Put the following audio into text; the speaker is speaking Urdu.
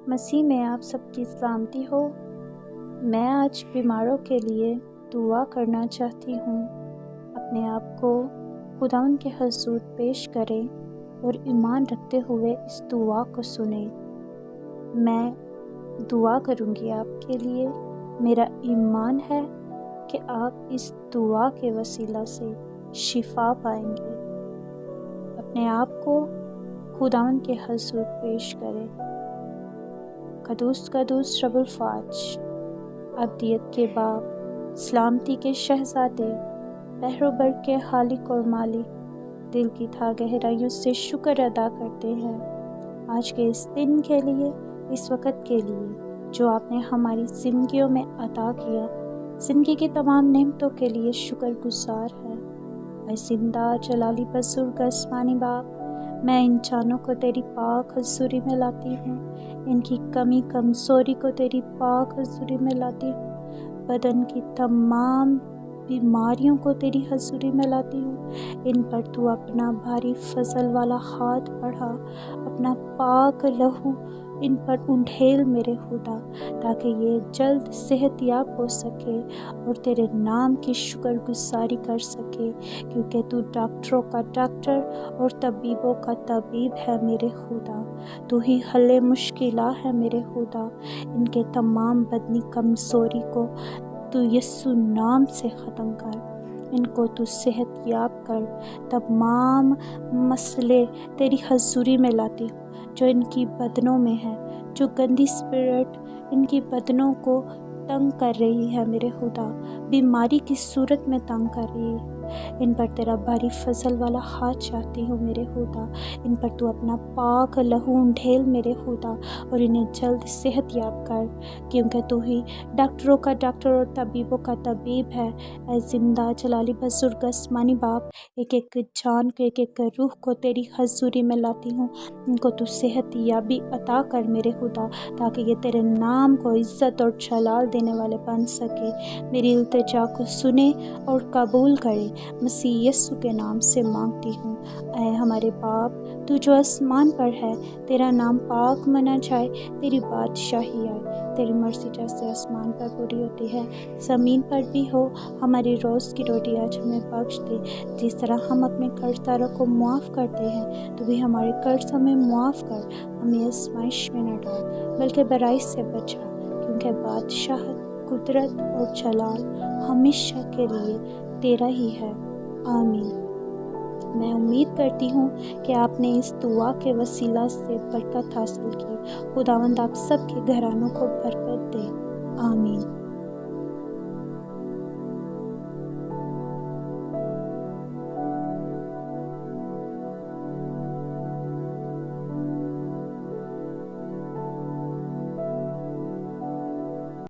مسیح میں آپ سب کی سلامتی ہو۔ میں آج بیماروں کے لیے دعا کرنا چاہتی ہوں۔ اپنے آپ کو خداوند کے حضور پیش کریں اور ایمان رکھتے ہوئے اس دعا کو سنیں۔ میں دعا کروں گی آپ کے لیے۔ میرا ایمان ہے کہ آپ اس دعا کے وسیلہ سے شفا پائیں گے۔ اپنے آپ کو خداوند کے حضور پیش کریں۔ قدوس قدوس رب الفاج، ابدیت کے باپ، سلامتی کے شہزادے، بحر و بر کے خالق اور مالک، دل کی تھا گہرائیوں سے شکر ادا کرتے ہیں آج کے اس دن کے لیے، اس وقت کے لیے جو آپ نے ہماری زندگیوں میں عطا کیا۔ زندگی کی تمام نعمتوں کے لیے شکر گزار ہے۔ اے زندہ جلالی بزرگ آسمانی باپ، میں ان جانوں کو تیری پاک حضوری میں لاتی ہوں، ان کی کمی کمزوری کو تیری پاک حضوری میں لاتی ہوں، بدن کی تمام بیماریوں کو تیری حضوری میں لاتی ہوں۔ ان پر تو اپنا بھاری فضل والا ہاتھ بڑھا، اپنا پاک لہو ان پر انڈھیل میرے خدا، تاکہ یہ جلد صحت یاب ہو سکے اور تیرے نام کی شکر گزاری کر سکے، کیونکہ تو ڈاکٹروں کا ڈاکٹر اور طبیبوں کا طبیب ہے میرے خدا۔ تو ہی حل مشکلہ ہے میرے خدا۔ ان کے تمام بدنی کمزوری کو تو یسوع نام سے ختم کر، ان کو تو صحت یاب کر۔ تمام مسئلے تیری حضوری میں لاتی ہوں جو ان کی بدنوں میں ہے، جو گندی اسپرٹ ان کی بدنوں کو تنگ کر رہی ہے میرے خدا، بیماری کی صورت میں تنگ کر رہی ہے، ان پر تیرا بھاری فضل والا ہاتھ چاہتی ہوں میرے خدا۔ ان پر تو اپنا پاک لہو ڈھیل میرے خدا اور انہیں جلد صحت یاب کر، کیونکہ تو ہی ڈاکٹروں کا ڈاکٹر اور طبیبوں کا طبیب ہے۔ اے زندہ جلالی بزرگ آسمانی باپ، ایک ایک جان کو، ایک ایک روح کو تیری حضوری میں لاتی ہوں، ان کو تو صحت یابی عطا کر میرے خدا، تاکہ یہ تیرے نام کو عزت اور جلال دینے والے بن سکے۔ میری التجا کو سنے اور قبول کرے، مسیح یسوع کے نام سے مانگتی ہوں۔ اے ہمارے باپ، تو جو آسمان پر ہے، تیرا نام پاک منا جائے، تیری بادشاہی آئے، تیری مرضی جیسے آسمان پر پوری ہوتی ہے زمین پر بھی ہو۔ ہماری روز کی روٹی آج ہمیں بخش دے، جس طرح ہم اپنے قرض داروں کو معاف کرتے ہیں، تو بھی ہمارے قرض ہمیں معاف کر، ہمیں آزمائش میں نہ ڈال بلکہ برائی سے بچا، کیونکہ بادشاہت، قدرت اور جلال ہمیشہ کے لیے تیرا ہی ہے۔ آمین۔ میں امید کرتی ہوں کہ آپ نے اس دعا کے وسیلہ سے برکت حاصل کی۔ خداوند آپ سب کے گھرانوں کو برکت دے۔ آمین۔